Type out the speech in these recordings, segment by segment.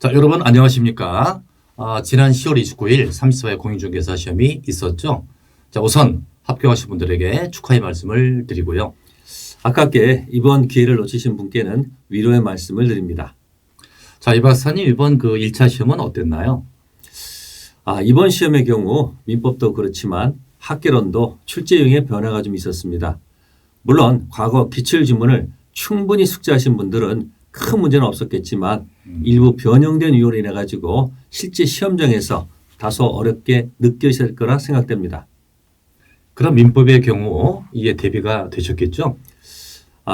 자, 여러분 안녕하십니까? 지난 10월 29일 34회 공인중개사 시험이 있었죠. 자, 우선 합격하신 분들에게 축하의 말씀을 드리고요. 아깝게 이번 기회를 놓치신 분께는 위로의 말씀을 드립니다. 자, 이 박사님 이번 그 1차 시험은 어땠나요? 이번 시험의 경우 민법도 그렇지만 학개론도 출제용의 변화가 좀 있었습니다. 물론 과거 기출지문을 충분히 숙지하신 분들은 큰 문제는 없었겠지만 일부 변형된 이유로 인해 가지고 실제 시험장에서 다소 어렵게 느껴질 거라 생각됩니다. 그럼 민법의 경우 이게 대비가 되셨겠죠?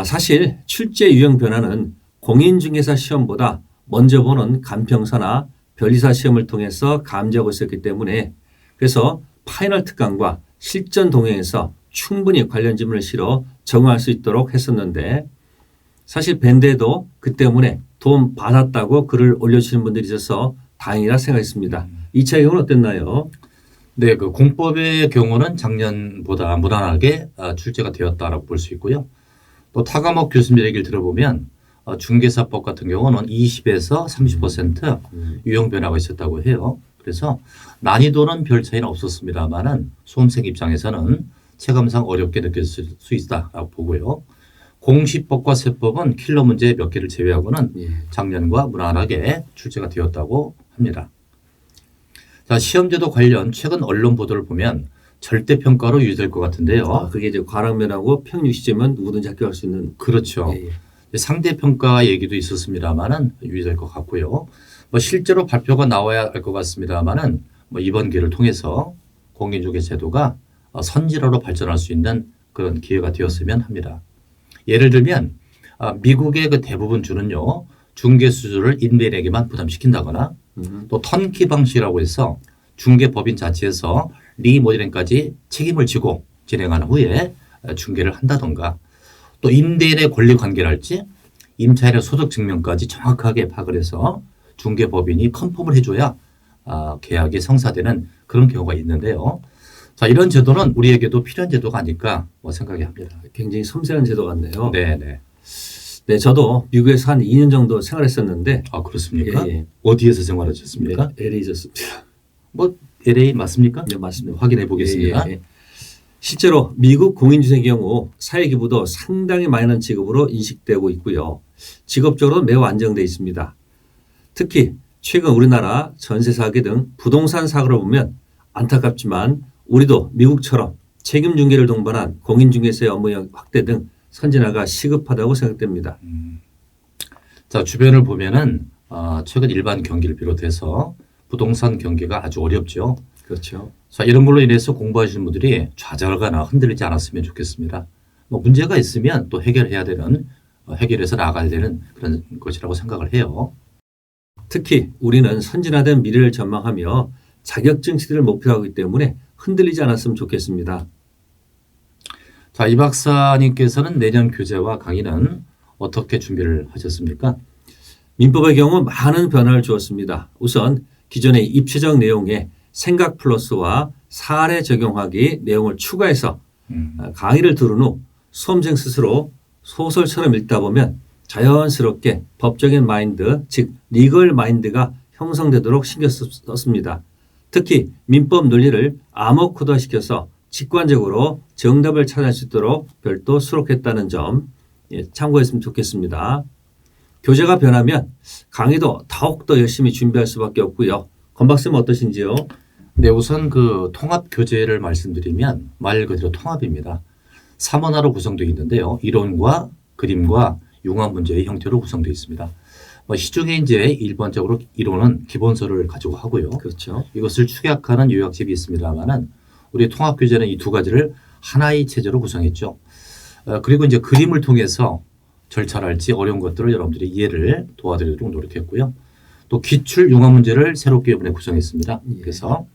사실 출제 유형 변화는 공인중개사 시험보다 먼저 보는 간평사나 변리사 시험을 통해서 감지하고 있었기 때문에 그래서 파이널 특강과 실전 동행에서 충분히 관련 지문을 실어 적응할 수 있도록 했었는데 사실 밴드에도 그 때문에 도움 받았다고 글을 올려주시는 분들이 있어서 다행이라 생각했습니다. 2차 경우는 어땠나요? 네, 그 공법의 경우는 작년보다 무난하게 출제가 되었다라고 볼 수 있고요. 또 타과목 교수님 얘기를 들어보면 중개사법 같은 경우는 20에서 30% 유형 변화가 있었다고 해요. 그래서 난이도는 별 차이는 없었습니다만은 수험생 입장에서는 체감상 어렵게 느껴질 수 있다라고 보고요. 공시법과 세법은 킬러 문제 몇 개를 제외하고는 작년과 무난하게 출제가 되었다고 합니다. 자, 시험제도 관련 최근 언론 보도를 보면 절대평가로 유지될 것 같은데요. 그게 이제 과락면하고 평균시점은 누구든지 합격할 수 있는. 그렇죠. 상대평가 얘기도 있었습니다만은 유지될 것 같고요. 실제로 발표가 나와야 할 것 같습니다만은 이번 기회를 통해서 공인중개 제도가 선진화로 발전할 수 있는 그런 기회가 되었으면 합니다. 예를 들면 미국의 그 대부분 주는요 중개 수수료를 임대인에게만 부담시킨다거나 또 턴키 방식이라고 해서 중개법인 자체에서 리모델링까지 책임을 지고 진행한 후에 중개를 한다던가 또 임대인의 권리 관계랄지 임차인의 소득 증명까지 정확하게 파악을 해서 중개법인이 컨펌을 해줘야 계약이 성사되는 그런 경우가 있는데요. 자, 이런 제도는 우리에게도 필요한 제도가 아닐까 생각이 합니다. 굉장히 섬세한 제도 같네요. 네네. 네, 저도 미국에서 한 2년 정도 생활했었는데. 그렇습니까? 어디에서 생활하셨습니까? LA 있었습니다. LA 맞습니까? 네, 맞습니다. 확인해 보겠습니다. 실제로 미국 공인중개사의 경우 사회기부도 상당히 많은 직업으로 인식되고 있고요. 직업적으로 매우 안정되어 있습니다. 특히 최근 우리나라 전세 사기 등 부동산 사고를 보면 안타깝지만 우리도 미국처럼 책임 중개를 동반한 공인중개사의 업무 확대 등 선진화가 시급하다고 생각됩니다. 자, 주변을 보면은 최근 일반 경기를 비롯해서 부동산 경기가 아주 어렵죠. 그렇죠. 자, 이런 걸로 인해서 공부하시는 분들이 좌절하거나 흔들리지 않았으면 좋겠습니다. 문제가 있으면 또 해결해야 되는 해결해서 나가야 되는 그런 것이라고 생각을 해요. 특히 우리는 선진화된 미래를 전망하며 자격증 시대를 목표로 하기 때문에 흔들리지 않았으면 좋겠습니다. 자, 이 박사님께서는 내년 교재와 강의는 어떻게 준비를 하셨습니까? 민법의 경우 많은 변화를 주었습니다. 우선 기존의 입체적 내용에 생각 플러스와 사례 적용하기 내용을 추가해서 강의를 들은 후 수험생 스스로 소설처럼 읽다 보면 자연스럽게 법적인 마인드, 즉 리걸 마인드가 형성되도록 신경 썼습니다. 특히 민법 논리를 암호 코드화시켜서 직관적으로 정답을 찾을 수 있도록 별도 수록했다는 점 참고했으면 좋겠습니다. 교재가 변하면 강의도 더욱더 열심히 준비할 수밖에 없고요. 권 박사님 어떠신지요? 네, 우선 그 통합 교재를 말씀드리면 말 그대로 통합입니다. 3원화로 구성되어 있는데요. 이론과 그림과 융합 문제의 형태로 구성되어 있습니다. 시중에 이제 일반적으로 이론은 기본서를 가지고 하고요. 그렇죠. 이것을 축약하는 요약집이 있습니다만은 우리 통합 교재는 이 두 가지를 하나의 체제로 구성했죠. 그리고 이제 그림을 통해서 절차랄지 어려운 것들을 여러분들이 이해를 도와드리도록 노력했고요. 또 기출 융합 문제를 새롭게 이번에 구성했습니다. 그래서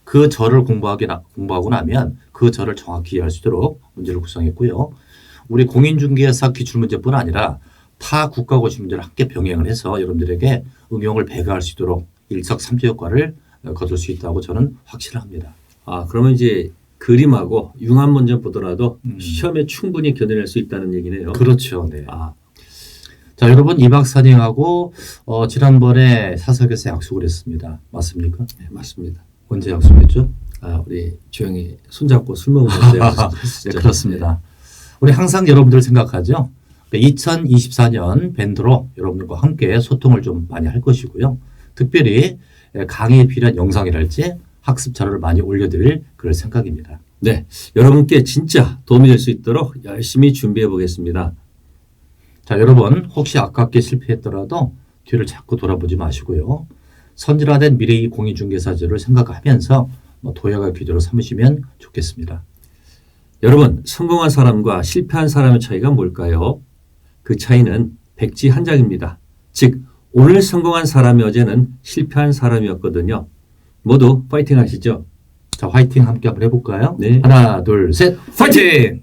그 절을 공부하고 나면 그 절을 정확히 이해할 수 있도록 문제를 구성했고요. 우리 공인중개사 기출문제뿐 아니라 타 국가고시 문제를 함께 병행을 해서 여러분들에게 응용을 배가할 수 있도록 일석삼조 효과를 거둘 수 있다고 저는 확신합니다. 그러면 이제 그림하고 융합 문제 보더라도 시험에 충분히 견뎌낼 수 있다는 얘기네요. 그렇죠. 네. 자, 자, 여러분 이 박사님하고 지난번에 사석에서 약속을 했습니다. 맞습니까? 네, 맞습니다. 언제 약속했죠? 우리 조용히 손잡고 술 먹으면서 약속했었죠. 네, 그렇습니다. 우리 항상 여러분들 생각하죠. 2024년 밴드로 여러분들과 함께 소통을 좀 많이 할 것이고요. 특별히 강의에 필요한 영상이랄지 학습 자료를 많이 올려드릴 그럴 생각입니다. 네, 여러분께 진짜 도움이 될 수 있도록 열심히 준비해 보겠습니다. 자, 여러분 혹시 아깝게 실패했더라도 뒤를 자꾸 돌아보지 마시고요. 선진화된 미래의 공인중개사제를 생각하면서 도약의 기조로 삼으시면 좋겠습니다. 여러분, 성공한 사람과 실패한 사람의 차이가 뭘까요? 그 차이는 백지 한 장입니다. 즉, 오늘 성공한 사람이 어제는 실패한 사람이었거든요. 모두 파이팅 하시죠. 자, 화이팅 함께 한번 해볼까요? 네. 하나, 둘, 셋, 화이팅!